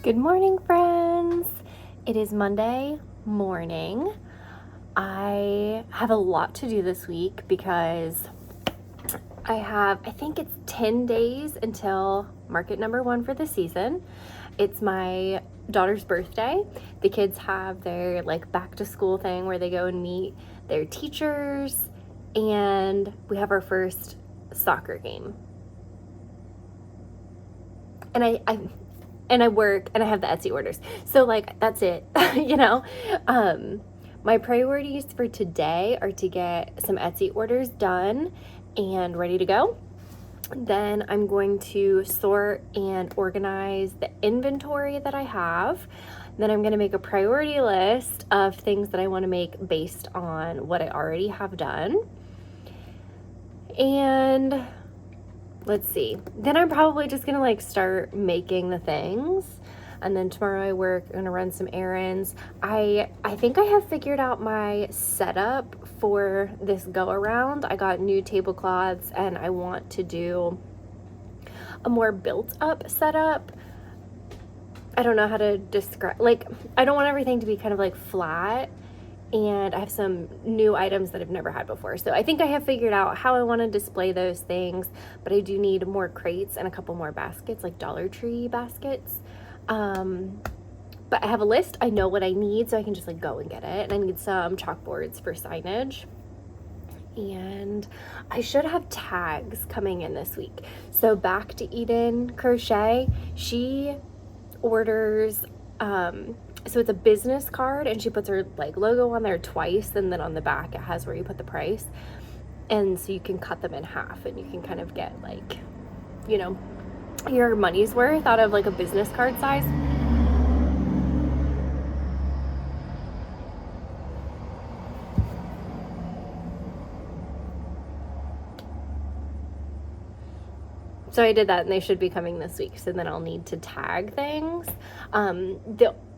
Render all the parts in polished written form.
Good morning, friends. It is Monday morning. I have a lot to do this week because I think it's 10 days until market number one for the season. It's my daughter's birthday. The kids have their back to school thing where they go and meet their teachers, and we have our first soccer game. And I work and I have the Etsy orders. So that's it, you know? My priorities for today are to get some Etsy orders done and ready to go. Then I'm going to sort and organize the inventory that I have. Then I'm going to make a priority list of things that I want to make based on what I already have done. And let's see. Then I'm probably just gonna start making the things. And then tomorrow I work, I'm gonna run some errands. I think I have figured out my setup for this go around. I got new tablecloths and I want to do a more built up setup. I don't know how to describe, I don't want everything to be kind of flat, and I have some new items that I've never had before. So I think I have figured out how I want to display those things, but I do need more crates and a couple more baskets, like Dollar Tree baskets. But I have a list. I know what I need, so I can just go and get it. And I need some chalkboards for signage. And I should have tags coming in this week. So back to Eden Crochet, she orders, so it's a business card, and she puts her logo on there twice, and then on the back it has where you put the price. And so you can cut them in half and you can kind of get your money's worth out of a business card size. So I did that, and they should be coming this week. So then I'll need to tag things.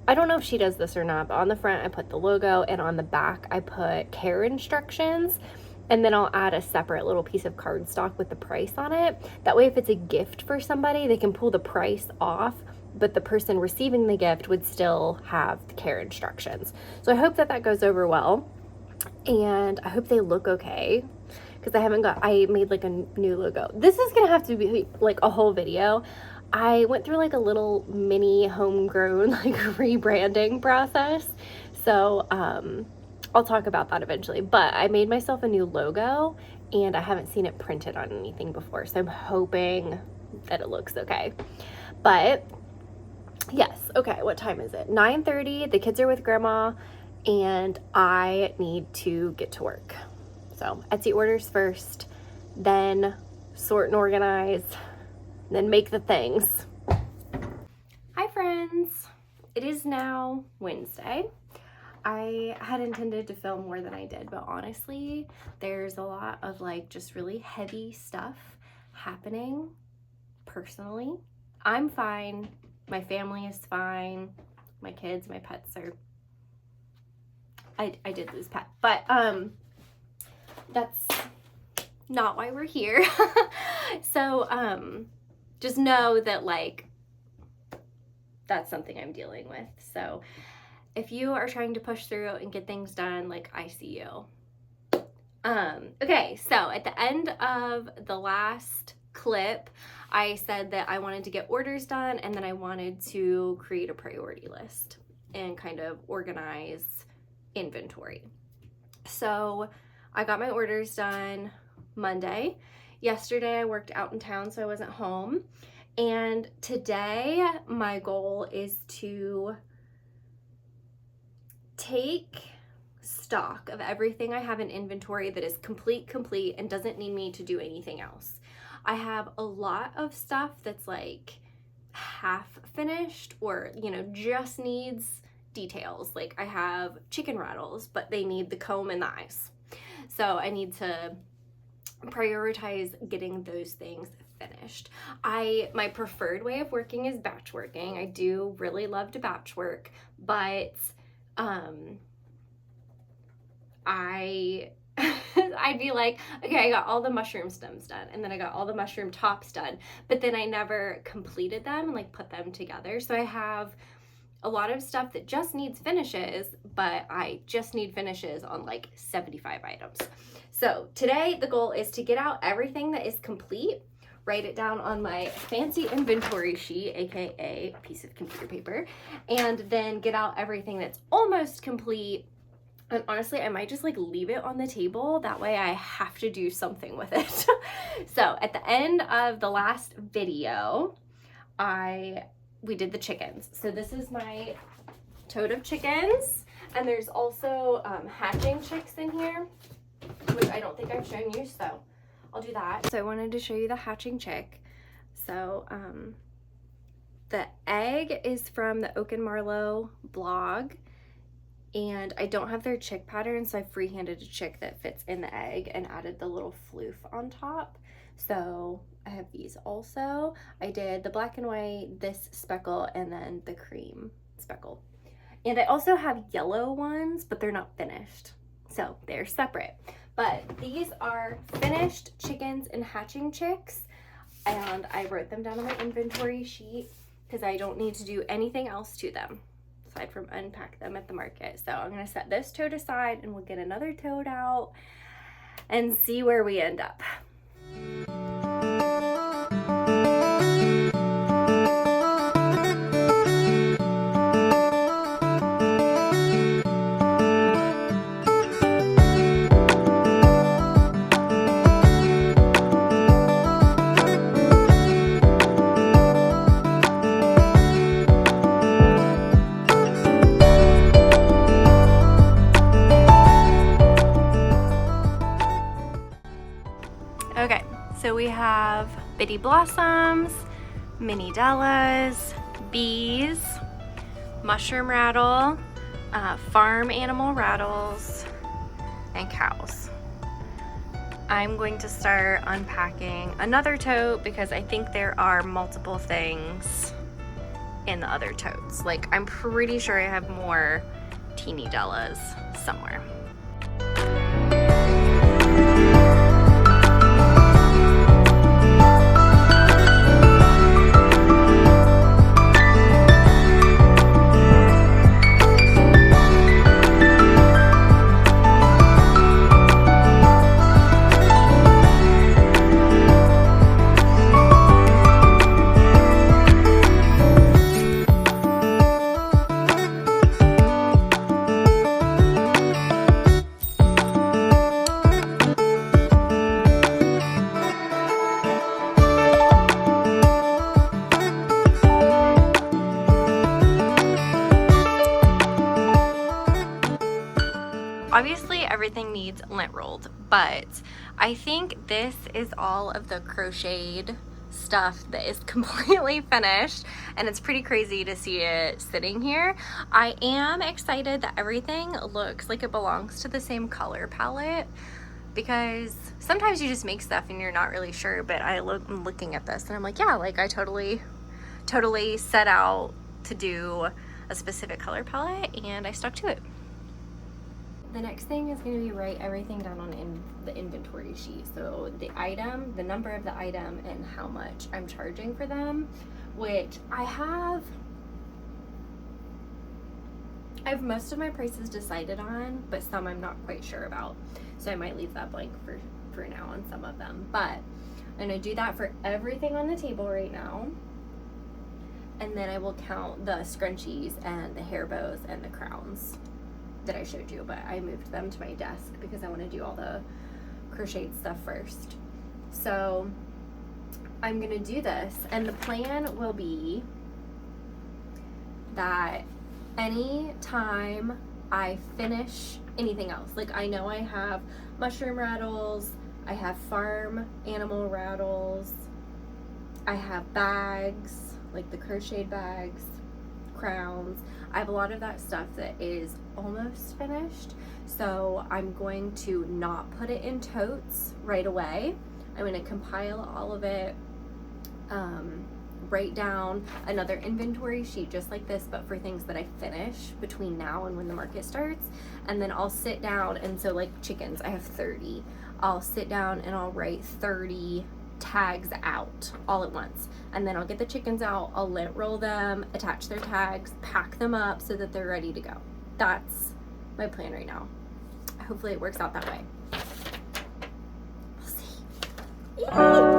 I don't know if she does this or not, but on the front I put the logo, and on the back I put care instructions, and then I'll add a separate little piece of cardstock with the price on it. That way if it's a gift for somebody, they can pull the price off, but the person receiving the gift would still have the care instructions. So I hope that goes over well, and I hope they look okay, because I made a new logo. This is gonna have to be a whole video. I went through a little mini homegrown rebranding process. So I'll talk about that eventually. But I made myself a new logo, and I haven't seen it printed on anything before. So I'm hoping that it looks okay. But yes, okay, what time is it? 9:30. The kids are with grandma, and I need to get to work. So Etsy orders first, then sort and organize, then make the things. Hi friends, it is now Wednesday. I had intended to film more than I did, but honestly, there's a lot of just really heavy stuff happening personally. I'm fine, my family is fine, my kids, my pets are, I did lose pet, but that's not why we're here. So just know that that's something I'm dealing with. So if you are trying to push through and get things done, I see you. Okay, so at the end of the last clip, I said that I wanted to get orders done, and then I wanted to create a priority list and kind of organize inventory. So I got my orders done Monday. Yesterday I worked out in town, so I wasn't home. And today my goal is to take stock of everything I have in inventory that is complete, and doesn't need me to do anything else. I have a lot of stuff that's half finished, or just needs details. I have chicken rattles, but they need the comb and the eyes. So I need to prioritize getting those things finished. My preferred way of working is batch working. I do really love to batch work, but I I'd be like, okay, I got all the mushroom stems done, and then I got all the mushroom tops done, but then I never completed them and like put them together. So I have a lot of stuff that just needs finishes, but I just need finishes on like 75 items. So today the goal is to get out everything that is complete, write it down on my fancy inventory sheet, aka piece of computer paper, and then get out everything that's almost complete. And honestly, I might just like leave it on the table. That way I have to do something with it. So at the end of the last video, we did the chickens. So this is my tote of chickens. And there's also hatching chicks in here, which I don't think I've shown you, so I'll do that. So I wanted to show you the hatching chick. So the egg is from the Oak and Marlowe blog, and I don't have their chick pattern, so I freehanded a chick that fits in the egg and added the little floof on top. So I have these also. I did the black and white, this speckle, and then the cream speckle. And I also have yellow ones, but they're not finished, so they're separate. But these are finished chickens and hatching chicks, and I wrote them down on my inventory sheet because I don't need to do anything else to them aside from unpack them at the market. So I'm gonna set this tote aside and we'll get another tote out and see where we end up. Okay, so we have Bitty Blossoms, Mini Dellas, Bees, Mushroom Rattle, Farm Animal Rattles, and Cows. I'm going to start unpacking another tote because I think there are multiple things in the other totes. Like, I'm pretty sure I have more Teeny Dellas somewhere. Obviously everything needs lint rolled, but I think this is all of the crocheted stuff that is completely finished, and it's pretty crazy to see it sitting here. I am excited that everything looks like it belongs to the same color palette, because sometimes you just make stuff and you're not really sure, but I'm looking at this and I'm like, yeah, like I totally set out to do a specific color palette and I stuck to it. The next thing is going to be write everything down on the inventory sheet. So the item, the number of the item, and how much I'm charging for them, which I have most of my prices decided on, but some I'm not quite sure about. So I might leave that blank for now on some of them. But I'm going to do that for everything on the table right now. And then I will count the scrunchies and the hair bows and the crowns that I showed you, but I moved them to my desk because I want to do all the crocheted stuff first. So I'm gonna do this, and the plan will be that any time I finish anything else, like I know I have mushroom rattles, I have farm animal rattles, I have bags, like the crocheted bags, crowns. I have a lot of that stuff that is almost finished, so I'm going to not put it in totes right away. I'm going to compile all of it, write down another inventory sheet just like this, but for things that I finish between now and when the market starts, and then I'll sit down, and so like chickens, I have 30. I'll sit down and I'll write 30 tags out all at once. And then I'll get the chickens out, I'll lint roll them, attach their tags, pack them up so that they're ready to go. That's my plan right now. Hopefully it works out that way. We'll see. Yay!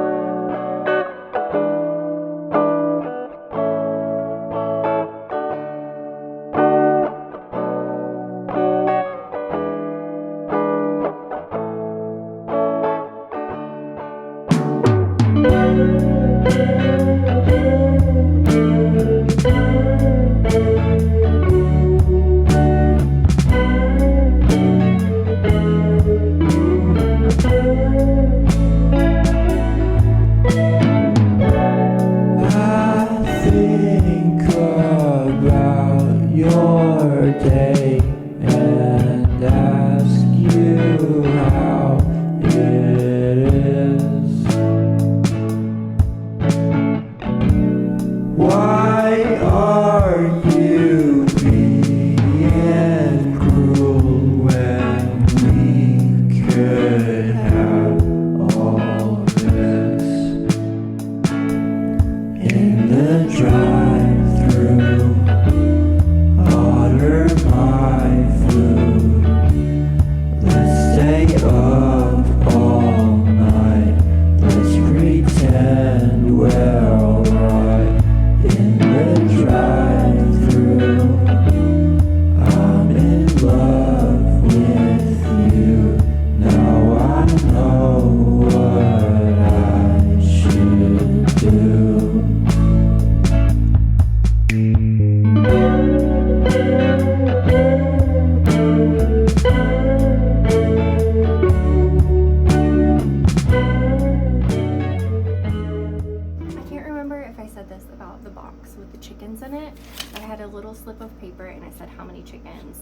Slip of paper and I said how many chickens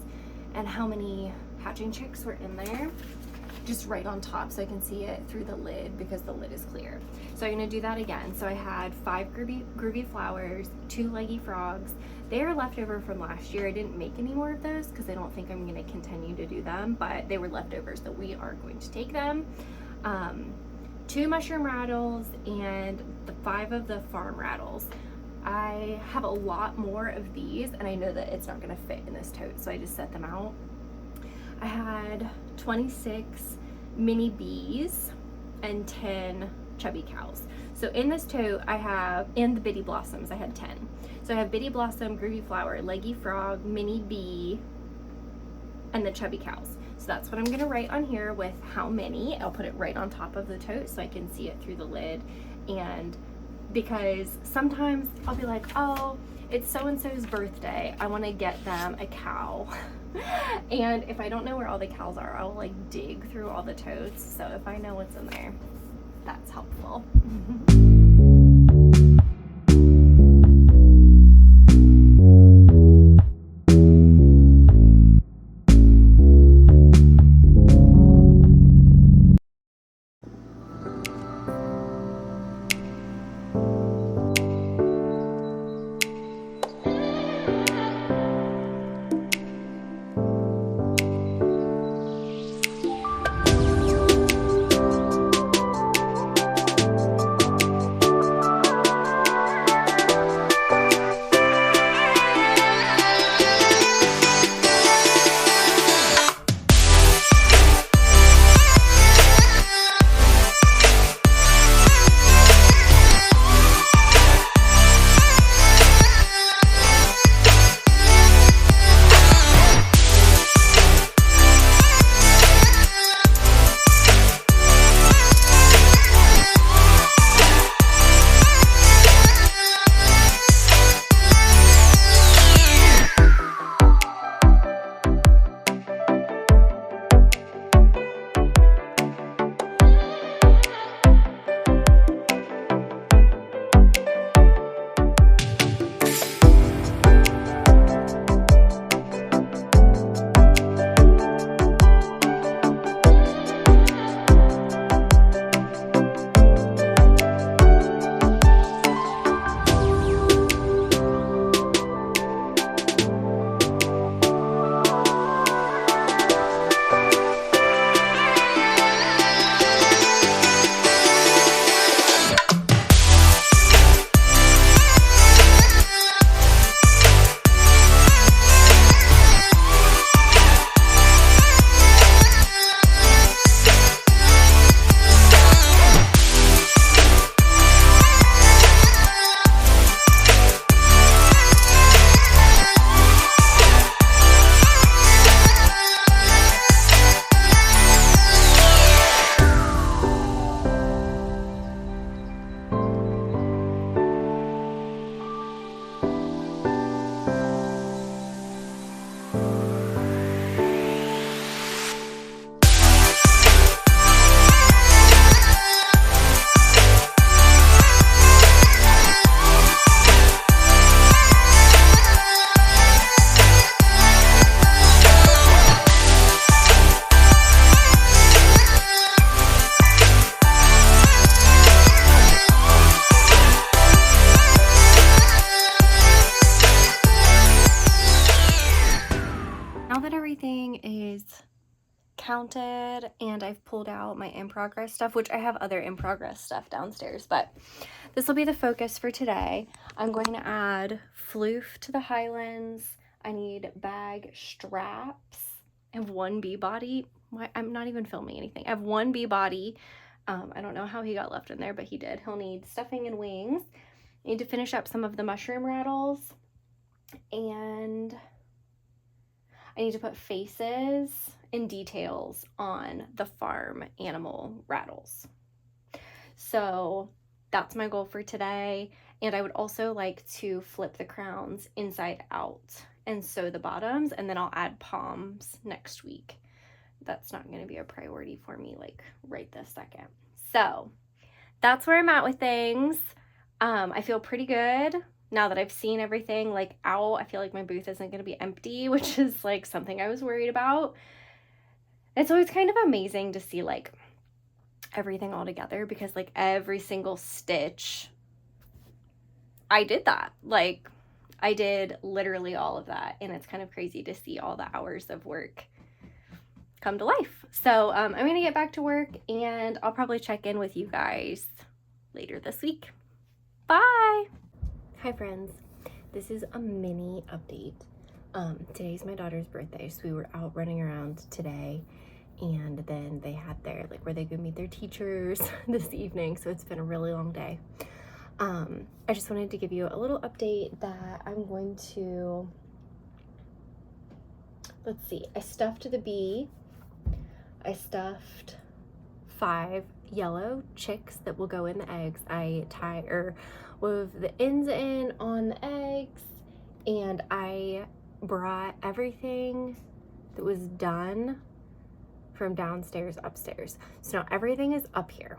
and how many hatching chicks were in there, just right on top so I can see it through the lid because the lid is clear. So I'm going to do that again. So I had 5 groovy flowers, 2 leggy frogs. They are left over from last year. I didn't make any more of those because I don't think I'm going to continue to do them, but they were leftovers, so we are going to take them. 2 mushroom rattles and the 5 of the farm rattles. I have a lot more of these and I know that it's not going to fit in this tote, so I just set them out. I had 26 mini bees and 10 chubby cows. So in this tote I have, and the bitty blossoms, I had 10. So I have bitty blossom, groovy flower, leggy frog, mini bee, and the chubby cows. So that's what I'm going to write on here with how many. I'll put it right on top of the tote so I can see it through the lid. And because sometimes I'll be like, oh, it's so-and-so's birthday, I want to get them a cow. And if I don't know where all the cows are, I'll like dig through all the totes. So if I know what's in there, that's helpful. counted and I've pulled out my in progress stuff, which I have other in progress stuff downstairs, but this will be the focus for today. I'm going to add floof to the Highlands. I need bag straps. I have one bee body. I'm not even filming anything. I have one bee body. I don't know how he got left in there, but he did. He'll need stuffing and wings. I need to finish up some of the mushroom rattles, and I need to put faces and details on the farm animal rattles. So that's my goal for today. And I would also like to flip the crowns inside out and sew the bottoms, and then I'll add palms next week. That's not going to be a priority for me like right this second. So that's where I'm at with things. I feel pretty good now that I've seen everything like out. I feel like my booth isn't going to be empty, which is like something I was worried about. It's always kind of amazing to see like everything all together, because like every single stitch, I did that. Like I did literally all of that, and it's kind of crazy to see all the hours of work come to life. So I'm going to get back to work, and I'll probably check in with you guys later this week. Bye. Hi friends. This is a mini update. Today's my daughter's birthday, so we were out running around today, and then they had their like where they could meet their teachers this evening, so it's been a really long day. I just wanted to give you a little update that I'm going to, let's see, I stuffed the bee. I stuffed 5 yellow chicks that will go in the eggs. I wove the ends in on the eggs, and I brought everything that was done from downstairs upstairs. So now everything is up here.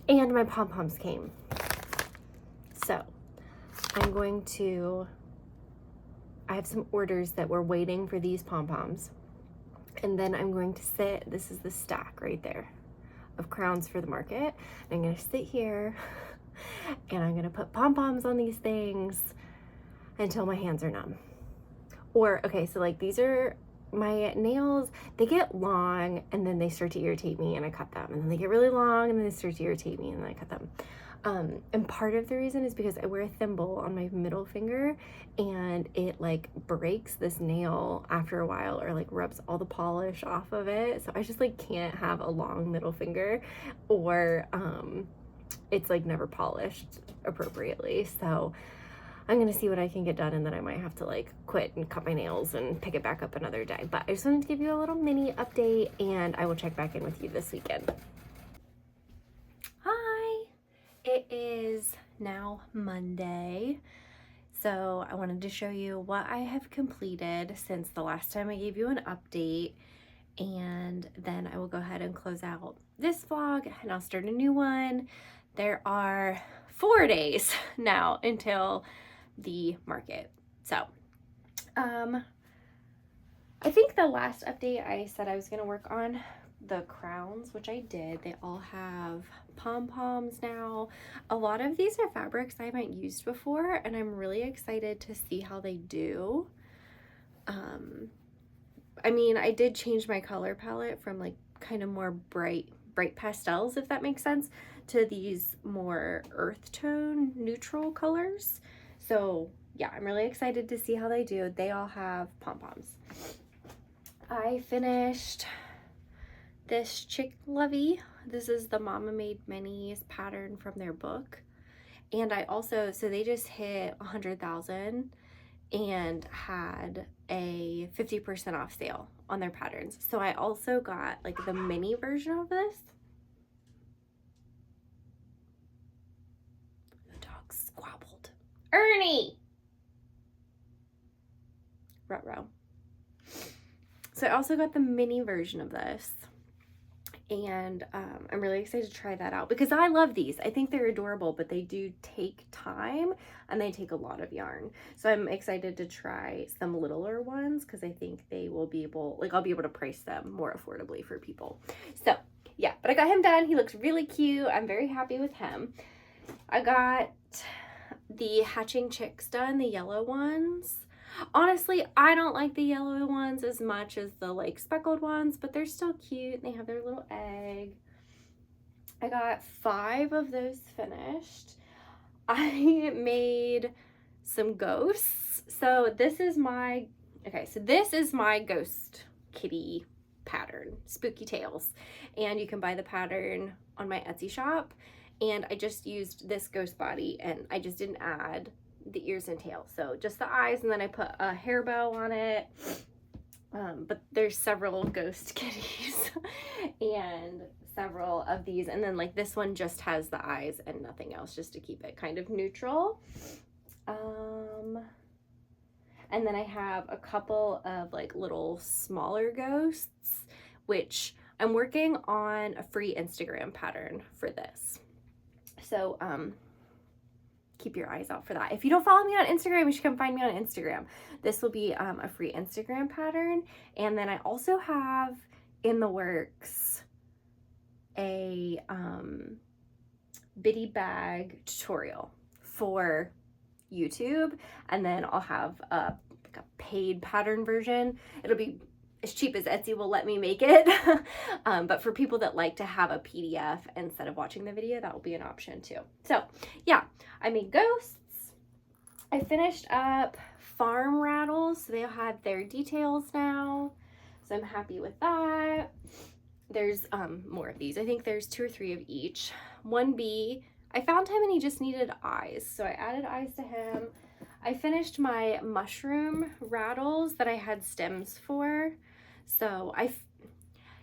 And my pom-poms came. So I have some orders that were waiting for these pom-poms. And then I'm going to sit, this is the stack right there of crowns for the market. I'm going to sit here and I'm going to put pom-poms on these things until my hands are numb. Or, okay, so like these are my nails, they get long and then they start to irritate me and I cut them. And then they get really long and then they start to irritate me and then I cut them. And part of the reason is because I wear a thimble on my middle finger, and it like breaks this nail after a while, or like rubs all the polish off of it. So I just like can't have a long middle finger, or it's like never polished appropriately. So I'm gonna see what I can get done, and then I might have to like quit and cut my nails and pick it back up another day. But I just wanted to give you a little mini update, and I will check back in with you this weekend. Hi, it is now Monday. So I wanted to show you what I have completed since the last time I gave you an update, and then I will go ahead and close out this vlog and I'll start a new one. There are 4 days now until the market. So I think the last update I said I was going to work on the crowns, which I did. They all have pom-poms now. A lot of these are fabrics I haven't used before, and I'm really excited to see how they do. I mean, I did change my color palette from like kind of more bright pastels, if that makes sense, to these more earth tone neutral colors. So yeah, I'm really excited to see how they do. They all have pom-poms. I finished this chick lovey. This is the Mama Made Minis pattern from their book. And I also, so they just hit 100,000 and had a 50% off sale on their patterns. So I also got like the mini version of this. The dog squabbled. Ernie! Ruh-roh. So I also got the mini version of this. And I'm really excited to try that out because I love these. I think they're adorable, but they do take time and they take a lot of yarn. So I'm excited to try some littler ones because I think they will be able, like I'll be able to price them more affordably for people. So yeah, but I got him done. He looks really cute. I'm very happy with him. I got the hatching chicks done, the yellow ones. Honestly, I don't like the yellow ones as much as the like speckled ones, but they're still cute. They have their little egg. I got 5 of those finished. I made some ghosts. So this is my ghost kitty pattern, Spooky Tales. And you can buy the pattern on my Etsy shop. And I just used this ghost body and I just didn't add the ears and tail. So just the eyes, and then I put a hair bow on it. But there's several ghost kitties and several of these, and then like this one just has the eyes and nothing else, just to keep it kind of neutral. And then I have a couple of like little smaller ghosts, which I'm working on a free Instagram pattern for this. So keep your eyes out for that. If you don't follow me on Instagram, you should come find me on Instagram. This will be a free Instagram pattern. And then I also have in the works a bitty bag tutorial for YouTube, and then I'll have a paid pattern version. It'll be as cheap as Etsy will let me make it. But for people that like to have a PDF instead of watching the video, that will be an option too. So yeah, I made ghosts. I finished up farm rattles, so they'll have their details now. So I'm happy with that. There's more of these. I think there's 2 or 3 of each. 1B, I found him and he just needed eyes, so I added eyes to him. I finished my mushroom rattles that I had stems for. So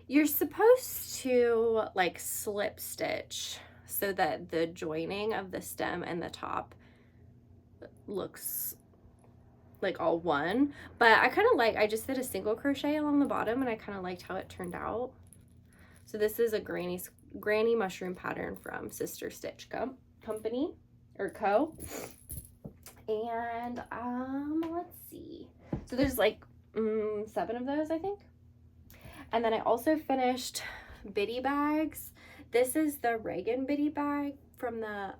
you're supposed to like slip stitch so that the joining of the stem and the top looks like all one, but I just did a single crochet along the bottom and I kind of liked how it turned out. So this is a granny mushroom pattern from Sister Stitch Company or Co. And let's see. So there's like 7 of those, I think. And then I also finished bitty bags. This is the Reagan bitty bag from the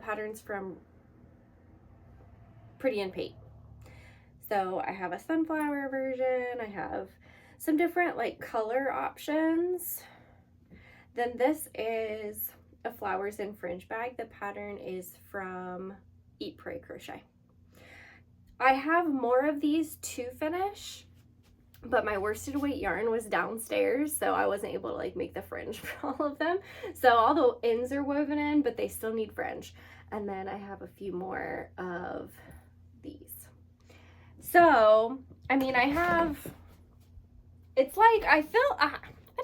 patterns from Pretty and Pate. So I have a sunflower version. I have some different like color options. Then this is a flowers and fringe bag. The pattern is from Eat, Pray, Crochet. I have more of these to finish, but my worsted weight yarn was downstairs, so I wasn't able to like make the fringe for all of them. So all the ends are woven in, but they still need fringe. And then I have a few more of these. So, I mean, it's like I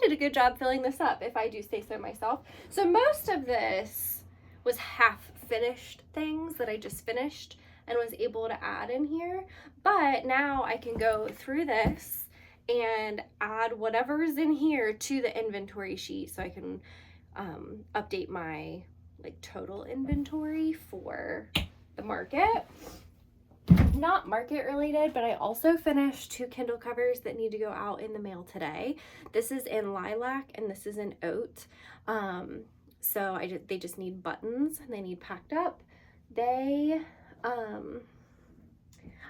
did a good job filling this up, if I do say so myself. So most of this was half finished things that I just finished and was able to add in here. But now I can go through this and add whatever's in here to the inventory sheet, so I can update my like total inventory for the market. Not market related, but I also finished 2 Kindle covers that need to go out in the mail today. This is in lilac and this is in oat. So they just need buttons and they need packed up. I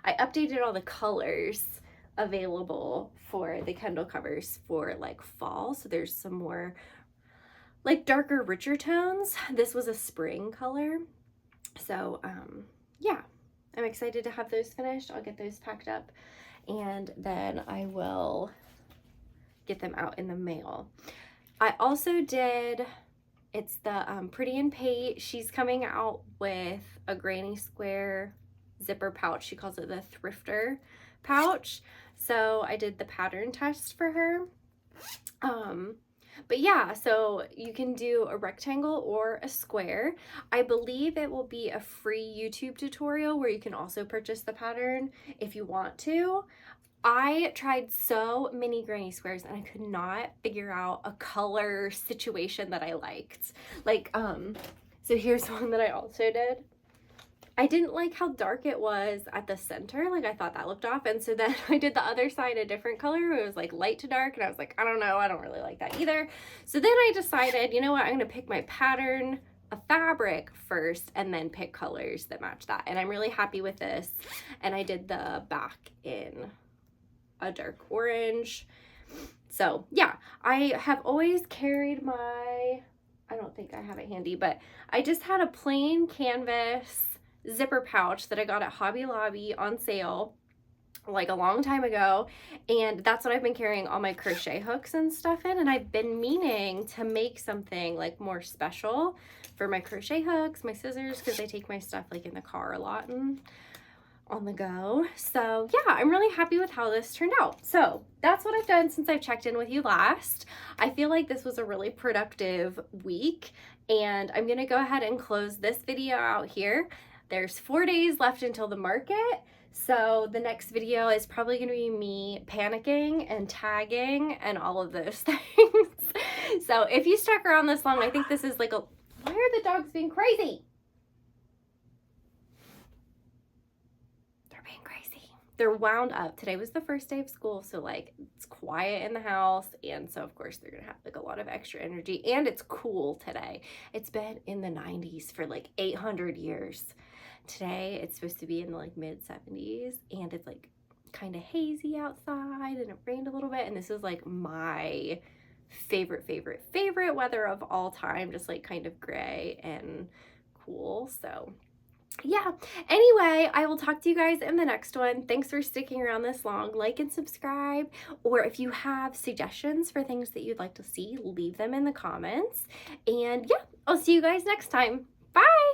updated all the colors available for the Kindle covers for like fall. So there's some more like darker, richer tones. This was a spring color. So yeah, I'm excited to have those finished. I'll get those packed up and then I will get them out in the mail. I also did, it's the Pretty and Pate. She's coming out with a granny square zipper pouch. She calls it the thrifter pouch. So I did the pattern test for her. But yeah, so you can do a rectangle or a square. I believe it will be a free YouTube tutorial where you can also purchase the pattern if you want to. I tried so many granny squares and I could not figure out a color situation that I liked. Like, so here's one that I also did. I didn't like how dark it was at the center. Like, I thought that looked off. And so then I did the other side a different color. It was like light to dark. And I was like, I don't know. I don't really like that either. So then I decided, you know what? I'm going to pick my pattern a fabric first and then pick colors that match that. And I'm really happy with this. And I did the back in a dark orange. So yeah, I have always carried my, I don't think I have it handy, but I just had a plain canvas zipper pouch that I got at Hobby Lobby on sale like a long time ago, and that's what I've been carrying all my crochet hooks and stuff in. And I've been meaning to make something like more special for my crochet hooks, my scissors, because I take my stuff like in the car a lot and on the go. So yeah, I'm really happy with how this turned out. So that's what I've done since I've checked in with you last. I feel like this was a really productive week, and I'm gonna go ahead and close this video out here. There's 4 days left until the market. So the next video is probably going to be me panicking and tagging and all of those things. So if you stuck around this long, I think this is like a, why are the dogs being crazy? They're being crazy. They're wound up. Today was the first day of school, so like it's quiet in the house, and so of course they're gonna have like a lot of extra energy, and it's cool today. It's been in the 90s for like 800 years. Today it's supposed to be in the like mid 70s, and it's like kind of hazy outside, and it rained a little bit, and this is like my favorite weather of all time, just like kind of gray and cool. So yeah, anyway, I will talk to you guys in the next one. Thanks for sticking around this long. Like and subscribe, or if you have suggestions for things that you'd like to see, leave them in the comments. And yeah, I'll see you guys next time. Bye.